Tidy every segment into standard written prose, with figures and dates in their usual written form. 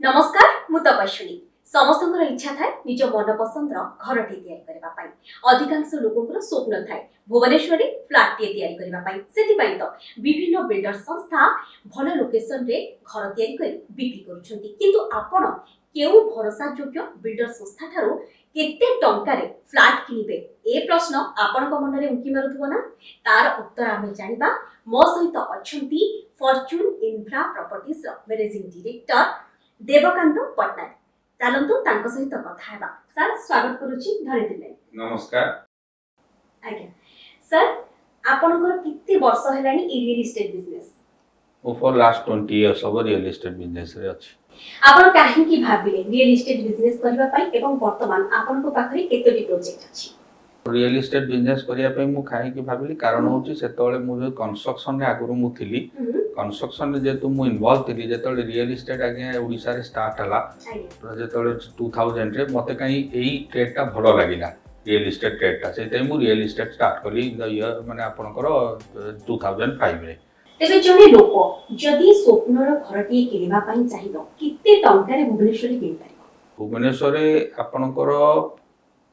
नमस्कार मु तपस्विनी समस्त इच्छा थाए निज मन पसंद घर टे या अधिकांश लोक स्वप्न थाए भुवनेश्वर फ्लाट टे या तो विभिन्न बिल्डर संस्था भल लोकेशन रे घर बिक्री कर केउ भरोसा योग्य बिल्डर संस्था ठारू केते टंकारे फ्लाट किनिबे ए प्रश्न आपण मन रे उंकी मारुथबो ना तार उत्तर आमे जानिबा मो सहित अछंती Fortune Infra Properties managing director Devkant Patnaik चलंतु तांको सहित कथा हेबा सर स्वागत करूची धरिदिले नमस्कार आज्ञा सर आपनकर किते वर्ष हेलानी real estate business for last 20 years of real estate business रे अछि आपण काहे की भाबिले रियल एस्टेट बिजनेस करबा पई एवं वर्तमान आपनको पाखरी केतोटी प्रोजेक्ट अछि रियल एस्टेट बिजनेस करिया पई मु काहे की भाबिली कारण होची सेतोले मु जो कंस्ट्रक्शन रे आगुरु मु थिली कंस्ट्रक्शन रे जेतु मु इन्वॉल्व थिली जेतोले रियल एस्टेट आगे ओडिसा रे स्टार्ट हला जेतोले 2000 रे मते काई एई ट्रेड ता भलो लागिला रियल एस्टेट ट्रेड ता सेते मु रियल एस्टेट स्टार्ट करी द ईयर माने आपनकर 2005 रे तेबे जने लोक जदी स्वप्नर घरटी किनिबा पई चाहिबो किते टंका रे भुवनेश्वर रे किनि पारिबो भुवनेश्वर रे आपनकर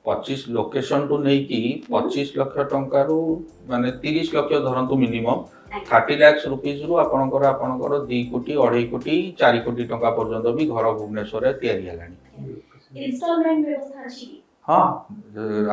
25 लोकेशन टू नहीं की 25 लाख टंका रु माने 30 लाख धरंतु मिनिमम 30 लाख रुपीस रु आपनकर 2 कोटी 2.5 कोटी 4 कोटी टंका पर्यंत भी घर भुवनेश्वर रे तयारी हलानी इंस्टॉलमेंट व्यवस्था अछि हां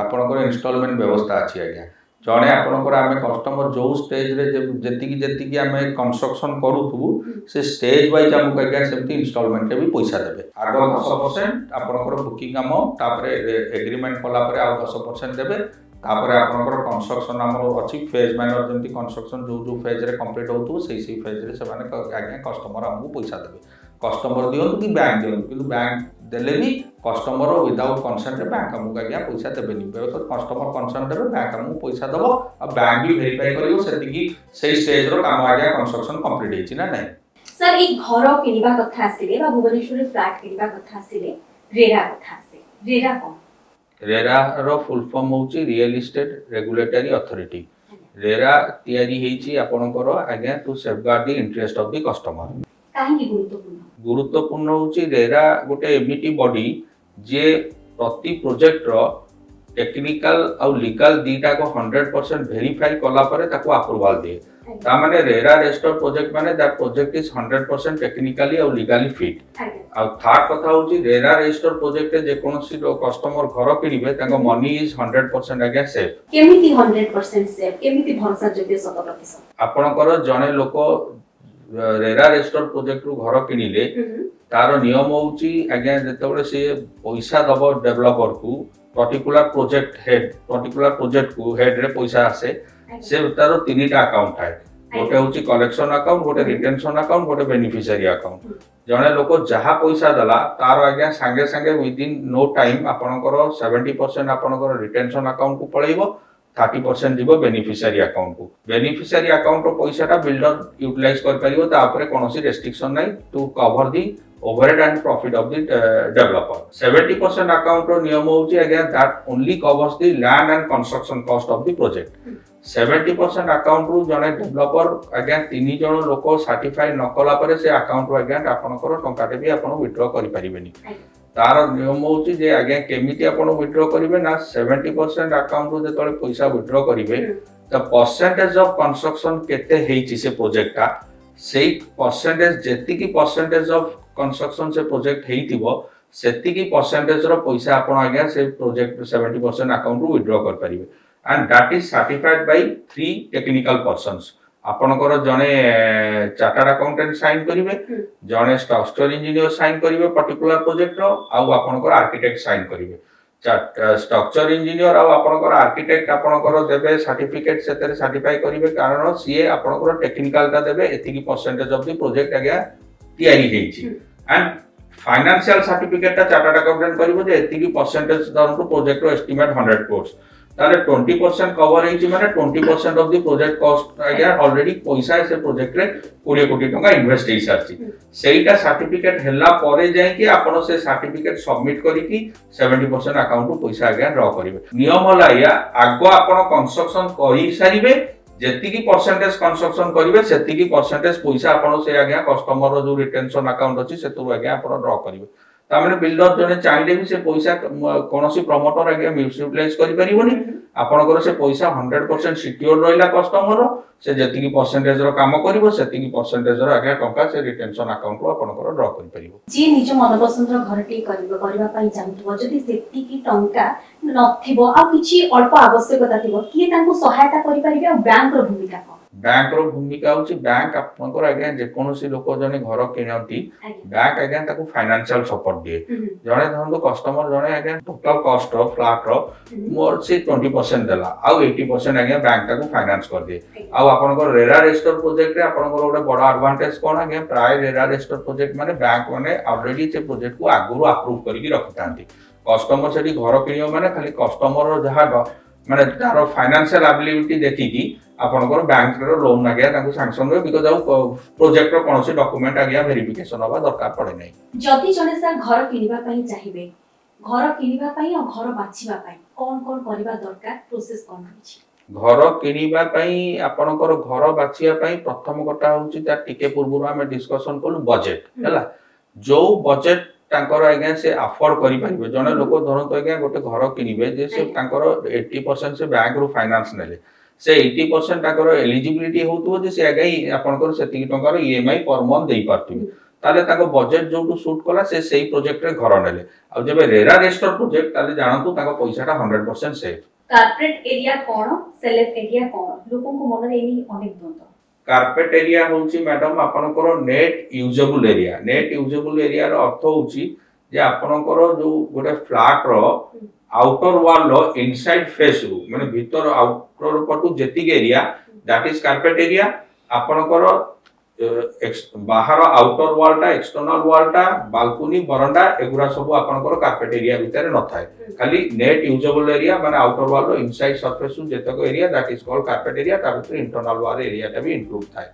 आपनकर इंस्टॉलमेंट व्यवस्था अछि आज्ञा जने आपनकर आमे कस्टमर जो स्टेज रे जेतिकी आमे कंस्ट्रक्शन करूथु से स्टेज वाइज हम कहिया सेमती इंस्टॉलमेंट भी पैसा देबे आगो 10% आपनकर बुकिंग अमाउंट तापरे एग्रीमेंट कला परे आ 10% देबे तापरे आपनकर कंस्ट्रक्शन हमर अछि फेज मैनर जेमती कंस्ट्रक्शन जो फेज रे कंप्लीट होतु सेही फेज रे से माने आज्ञा कस्टमर हमहु पैसा देबे कस्टमर दियो कि बैंक दियो कि बैंक देले भी कस्टमर विदाउट कंसेंट बैंक हमहु आज्ञा पैसा देबेनी बेको कस्टमर कंसेंट देबे बैंक हमहु पैसा देबो आ बैंक भी वेरीफाई करियो सेतिकी सेही स्टेज रो काम आज्ञा कंस्ट्रक्शन कंप्लीट हेछि ना नै सर एक घर किनिबा कथा आसीले बा भुवनेश्वर फ्लैट किनिबा कथा आसीले रेरा कथा आसे रेरा कोन रेरा रो फुल फॉर्म होची real estate regulatory authority RERA तयारी हेछि आपनकर आज्ञा to safeguard the interest of the customer काहे गुरुत्वपूर्ण होची रेरा गोटे एमिटी बॉडी जे प्रति प्रोजेक्ट रो टेक्निकल और लीगल दीटा को 100% वेरीफाई कला परे ताको अप्रूवल दे ता माने रेरा रेस्टोर प्रोजेक्ट माने दैट प्रोजेक्ट इज 100% टेक्निकली और लीगली फिट और थर्ड कथा होची रेरा रेस्टोर प्रोजेक्ट जे कोनोसी कस्टमर घर किनिबे ताको मनी इज 100% अगे सेफ केमिति 100% सेफ केमिति भरोसा जोग्य 100% आपनकर जने लोक रेरा रेस्टोर प्रोजेक्ट रु घर किनिले तार नियम होची आज्ञा जेतबे से पैसा दबो डेवलपर को पर्टिकुलर प्रोजेक्ट को हेड रे पैसा आसे से तार तीनटा अकाउंट है गोटे होची कलेक्शन अकाउंट गोटे रिटेंशन अकाउंट गोटे बेनिफिशियरी अकाउंट जने लोक जहा पैसा दला तार आज्ञा संगे संगे विद इन नो टाइम आपनकर 70% आपनकर रिटेंशन अकाउंट को पळेइबो 30% दिबो बेनिफिशियरी अकाउंट रो पैसाटा बिल्डर यूटिलाइज कर परिबो तापरे कोनोसी रेस्ट्रिक्शन नै to cover the overhead and profit of the developer 70% account रो नियम होची again that only covers the land and construction cost of the project 70% account रो जने डेवलपर अगेन तीन जण लोक सर्टिफाई न कला परे से अकाउंट रो अगेन आपनकर टंकाटे भी आपन विथड्रॉ करि परिबेनी तार नियम होची जे आगे केमिति आपण विथड्रॉ करिवे ना 70% अकाउंट रो जेतले पैसा विथड्रॉ करिवे द परसेंटेज ऑफ कंस्ट्रक्शन केते हेची से प्रोजेक्ट का सेही परसेंटेज जेतिकी परसेंटेज ऑफ कंस्ट्रक्शन से प्रोजेक्ट हेइतिबो सेतिकी परसेंटेज रो पैसा आपण आगे से प्रोजेक्ट 70% अकाउंट रो विथड्रॉ कर परिवे and that is certified by 3 technical persons आपनकर जने चार्टर्ड अकाउंटेंट साइन करिवे जने स्ट्रक्चरल इंजीनियर साइन करिवे पर्टिकुलर प्रोजेक्ट रो आ आपनकर आर्किटेक्ट साइन करिवे स्ट्रक्चर इंजीनियर आ आपनकर आर्किटेक्ट आपनकर देबे सर्टिफिकेट सेतरे सर्टिफाई करिवे कारण सीए आपनकर टेक्निकल टा देबे एतिकी परसेंटेज ऑफ द प्रोजेक्ट आगे तयारी हेछि एंड फाइनेंशियल सर्टिफिकेट टा चार्टर्ड अकाउंटेंट करिवो जे एतिकी परसेंटेज दरु प्रोजेक्ट रो एस्टिमेट 100 कोर्स ताले 20% कवर हेछि माने 20% ऑफ द प्रोजेक्ट कॉस्ट आगे ऑलरेडी पैसा से प्रोजेक्ट रे 20 कोटी टका इन्वेस्ट हेइ सारछि सेइटा सर्टिफिकेट हेला परे जाय कि आपण से सर्टिफिकेट सबमिट करी कि 70% अकाउंट पैसा आगे ड्रॉ करिवे नियम होला या आगो आपण कंस्ट्रक्शन करि सारिबे जेतिकी परसेंटेज कंस्ट्रक्शन करिवे सेतिकी परसेंटेज पैसा आपण से आज्ञा कस्टमर रो जो रिटेंशन अकाउंट अछि सेतु आज्ञा आपण ड्रॉ करिवे तामने बिल्डर जने चाहिले भी से पैसा कोनोसी प्रमोटर आज्ञा यूटिलाइज करि परिबोनी आपनकर से पैसा 100% सिक्योर रहिला कस्टमर से जेतिकी परसेंटेज रो काम करिवो सेतिकी परसेंटेज रो आज्ञा टंका से रिटेंशन अकाउंट रो आपनकर ड्रॉ करि परिबो जी निज मनपसंद रो घरटी करबा पई चाहथबो जदि सेतिकी टंका नथिबो आ किछि अल्प आवश्यकता थिबो किए तांको सहायता करि परिबे आ बैंक रो भूमिका को बैंक रो भूमिका होची बैंक आपनकर आज्ञा जे कोनोसी लोक जने घर किनंती बैंक आज्ञा ताको फाइनेंशियल सपोर्ट दिए जने धरन कस्टमर जने आज्ञा टोटल कॉस्ट ऑफ फ्लैट रो मोर से 20% देला आ 80% आज्ञा बैंक ताको फाइनेंस कर दिए आ आपनकर रेरा रेस्टोर प्रोजेक्ट रे आपनकर ओडे बडा एडवांटेज कोन आज्ञा प्राय रेरा रेस्टोर प्रोजेक्ट माने बैंक माने ऑलरेडी से प्रोजेक्ट को आगुरु अप्रूव करिकि रखतांती कस्टमर सेठी घर किनियो माने खाली कस्टमर रो जहा माने तारो फाइनेंशियल एबिलिटी देखिकी आपनकर बैंक रो लोन आ गया ताको सैंक्शन रे बिकॉज़ आउ प्रोजेक्ट रो कोनोसी डॉक्यूमेंट आ गया वेरिफिकेशन होबा दरकार पड़े नै जति जने सर घर किनिबा पई चाहिबे घर किनिबा पई और घर बाछिबा पई कोन कोन करबा दरकार प्रोसेस कोन होछि घर किनिबा पई आपनकर घर बाछिया पई प्रथम कटा होछि ता टिके पूर्व हम डिस्कशन कलु बजेट हैला जो बजेट तांकर आज्ञा से अफोर्ड करि परिबे जने लोक धरन आज्ञा गोटे घर किनिबे जे से तांकर 80% से बैंक रो फाइनेंस नेले से 80% ताकर एलिजिबिलिटी होतो जे से आज्ञा आपनकर सेति टंकार ईएमआई पर मंथ देई पारथिबे ताले ताको बजेट जो शूट कला से सही प्रोजेक्ट रे घर नेले आ जेबे रेरा रेस्टोर प्रोजेक्ट ताले जानतु ताको पैसाटा 100% सेफ कार्पेट एरिया कोन सेलेफ एरिया कोन लोकन को मन रे एनी अनेक द्वंद्व कार्पेट एरिया होची मैडम आपनकर नेट यूजेबल एरिया रो अर्थ होची जे आपनकर जो गोटे फ्लैट रो आउटर वॉल रो इनसाइड फेस रो माने भीतर आउटर पटु जेतिक area that is carpet area आपनकर बाहर आउटर वॉल टा एक्सटर्नल वॉल टा बालकनी बरंडा एगुरा सब आपनकर कार्पेट एरिया भीतर न थाए खाली नेट यूजेबल एरिया माने आउटर वॉल रो इनसाइड सरफेस जेतक area that is called carpet area ता भीतर इंटरनल वॉल एरिया टा भी इंक्लूड थाए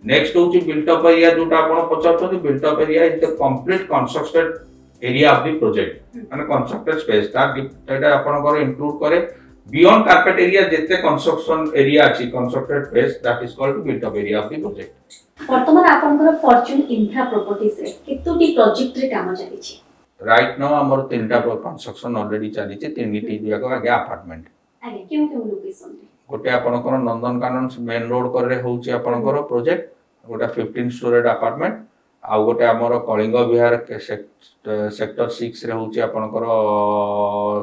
नेक्स्ट होची बिल्ट अप एरिया जोटा आपण पचारछथि built up area is the complete constructed area of the project माने कंस्ट्रक्टेड स्पेस ता आपनकर इंक्लूड करे बियॉन्ड कार्पेट एरिया जेते कंस्ट्रक्शन एरिया अछि constructed space that is called built up area of the project वर्तमान आपनकर फॉर्च्यून इंफ्रा प्रॉपर्टीज रे केतोटी project रे काम चली छि राइट नाउ हमर तीनटा कंस्ट्रक्शन ऑलरेडी चली छि तीनटी जाको आगे अपार्टमेंट आगे क्यों लोकेशन रे गोटे आपनकर नंदनकानन मेन रोड कर रे होछि आपनकर प्रोजेक्ट गोटे 15 स्टोरेड अपार्टमेंट आ गोटे हमर कलिंग विहार सेक्टर 6 रे होछि आपनकर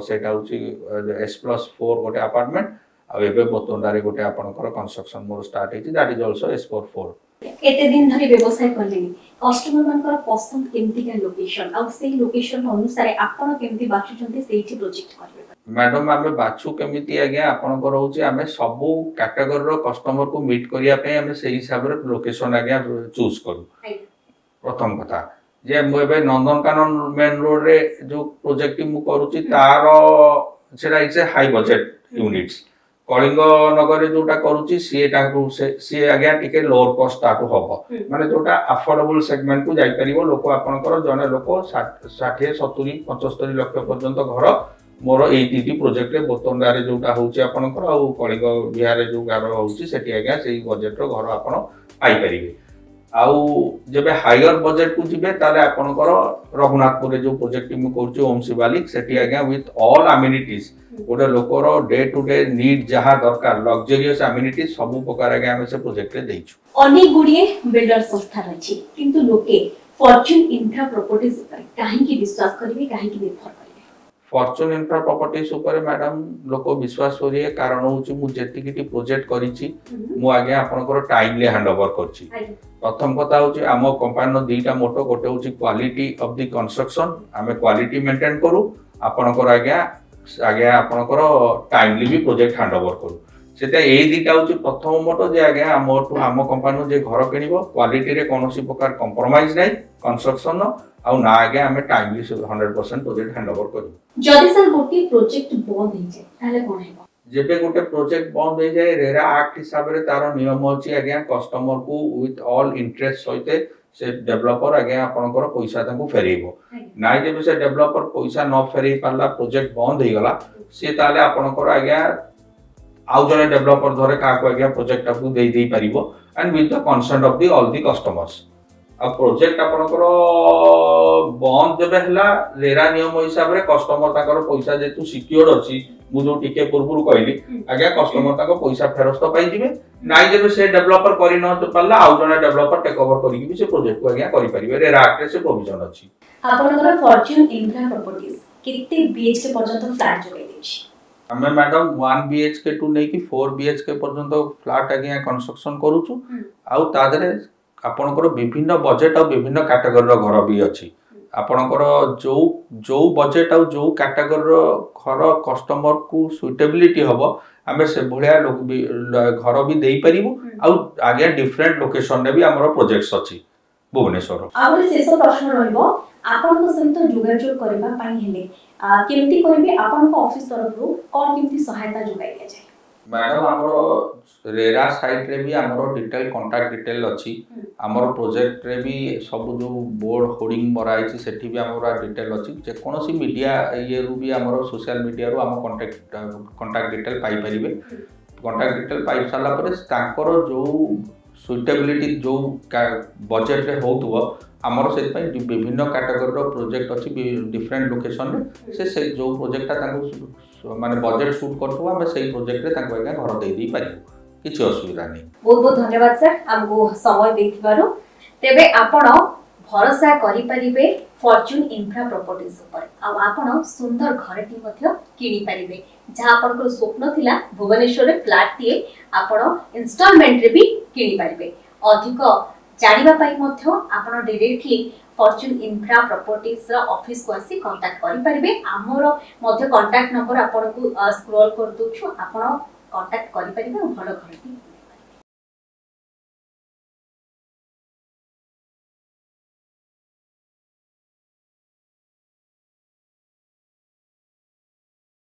सेटा होछि S+4 गोटे अपार्टमेंट आ एबे बोतोंडा रे गोटे आपनकर कंस्ट्रक्शन मोर स्टार्ट हेछि दैट इज आल्सो S+4 एते दिन धरि व्यवसाय करलेनी कस्टमर मानकर पसंद केमती का लोकेशन आ सेही लोकेशन अनुसार आपण केमती बाछुचंती सेही प्रोजेक्ट करबे मैडम आमे बाछु केमिति आज्ञा आपनकर होछि आमे सब कैटेगरी रो कस्टमर को मीट करिया पे आमे सेही हिसाब रे लोकेशन आज्ञा चूज करू प्रथम कथा जे एबे नंदनकानन मेन रोड रे जो प्रोजेक्ट मु करूची तारो सेटा is a high budget units Kalinga Nagar रे जोटा करूची सी आज्ञा टिके लोअर कॉस्ट स्टार्ट होबो माने जोटा अफोर्डेबल सेगमेंट को जाई परिबो लोक आपनकर जने लोक 60 70 75 लाख पर्यंत घर मोर एई तीटी प्रोजेक्ट रे बोतंडा रे जोटा होची आपनकर आ कलिंग बिहार रे जो घर होची सेठी आज्ञा सेही बजेट रो घर आपन पाई परिबे आउ जेबे हायर बजेट को जिबे ताले आपनकर रघुनाथपुर रे जो प्रोजेक्ट मु करछु ओम शिवालिक सेठी आज्ञा विथ ऑल एमिनिटीज गोटे लोकर डे टू डे नीड जहा दरकार लग्जरियस एमिनिटीज सब प्रकार आज्ञा हम से प्रोजेक्ट रे देइछु अनेक गुडिए बिल्डर संस्था रछि किंतु लोके फॉर्च्यून इंफ्रा प्रॉपर्टीज पर काहे की विश्वास करबे काहे की निर्भर करबे फॉर्च्यून इंफ्रा प्रॉपर्टीज ऊपर मैडम लोक विश्वास करिए कारण होची मु जेतिकिटी प्रोजेक्ट करिछि मु आज्ञा आपनकर टाइमली हैंडओवर करछि प्रथम कथा होची आम कंपनी नो दीटा मोटो गोटे होची क्वालिटी ऑफ द कंस्ट्रक्शन आमे क्वालिटी मेंटेन करू आपनकर आज्ञा आपनकर टाइमली भी प्रोजेक्ट हैंडओवर करू सेटा ए दीटा होची प्रथम मोटो जे आज्ञा आम कंपनी जे घर किनिबो क्वालिटी रे कोनोसी प्रकार कंप्रोमाइज नै कंस्ट्रक्शन नो आ ना आज्ञा आमे टाइमली 100% प्रोजेक्ट हैंडओवर करू जदि सर गोटी प्रोजेक्ट बंद हो जाए ताले कोन हेबो जेबे गोटे प्रोजेक्ट बंद हो जाए रेरा एक्ट हिसाब रे तार नियम होची आज्ञा कस्टमर को विथ ऑल इंटरेस्ट सहित से डेवलपर आज्ञा आपनकर पैसा तांको फेरेइबो नाइ जेबे से डेवलपर पैसा न फेरेइ पारला प्रोजेक्ट बंद हो गला से ताले आपनकर आज्ञा आउ जने डेवलपर धरे का को आज्ञा प्रोजेक्ट आपको दे परिबो and with the consent of the all the customers आ प्रोजेक्ट आपनकर बंद जबे हला रेरा नियम हिसाब रे कस्टमर ताकर पैसा जेतु सिक्योर्ड अछि मु जो टिके पूर्वरु कहली आज्ञा कस्टमर ताको पैसा फेरस्त पाई जिवे नाइ जेबे से डेवलपर करि न तो पल्ला आउ जने डेवलपर टेक ओवर करि कि से प्रोजेक्ट को आज्ञा करि परिबे रेरा एक्ट रे से प्रोविजन अछि आपनकर फॉर्च्यून इंफ्रा प्रॉपर्टीज कितने बीएचके पर्यंत फ्लैट जोगाई देछि हमें मैडम 1 बीएचके टू नहीं कि 4 बीएचके पर्यंत फ्लैट आज्ञा कंस्ट्रक्शन करूछु आउ तादरे आपनकर विभिन्न बजेट और विभिन्न कैटेगरी रो घर भी अछि आपनकर जो जो बजेट और जो कैटेगरी रो घर कस्टमर को सुटेबिलिटी हबो हमें से भलिया घर भी देई परिबो आउ आगे डिफरेंट लोकेशन रे भी हमरो प्रोजेक्ट्स अछि भुवनेश्वर आउ शेष प्रश्न रहइबो आपन सहित जोगाजोग करबा पाई हेले केमती करबे आपन ऑफिस तरफ रो कोन केमती सहायता जोगाई दिया जाय मैडम हमरो रेरा साइट रे भी हमरो डिटेल कांटेक्ट डिटेल अछि हमरो प्रोजेक्ट रे भी सब जो बोर्ड होर्डिंग मराइछि सेठी भी हमरो डिटेल अछि जे कोनोसी मीडिया ये रु भी हमरो सोशल मीडिया रु हम कांटेक्ट डिटेल पाई परिबे कांटेक्ट डिटेल पाई साला पर तांकर जो सुटेबिलिटी जो बजेट रे होतुवा हमरो से विभिन्न कैटेगरी रो प्रोजेक्ट अछि डिफरेंट लोकेशन रे से जो प्रोजेक्ट तांको माने बजेट शूट करथुवा हम सेही प्रोजेक्ट रे तांको आगे घर देई परिबो किछ असुविधा नहीं बहुत बहुत धन्यवाद सर हमको समय देथिबारो तेबे आपण भरोसा करि परिबे फॉर्च्यून इंफ्रा प्रॉपर्टीज ऊपर आ आपण सुंदर घरटी मध्ये किनि परिबे जहा आपण को स्वप्न थिला भुवनेश्वर रे फ्लैट दिए आपण इंस्टॉलमेंट रे भी किनि परिबे अधिक जानिबा पाई मध्ये आपण डायरेक्टली फॉर्च्यून इंफ्रा प्रॉपर्टीज रा ऑफिस को आसी कांटेक्ट करि परिबे हमर मध्ये कांटेक्ट नंबर आपण को स्क्रॉल कर दोछु आपण कांटेक्ट करि परिबे भलो घरटी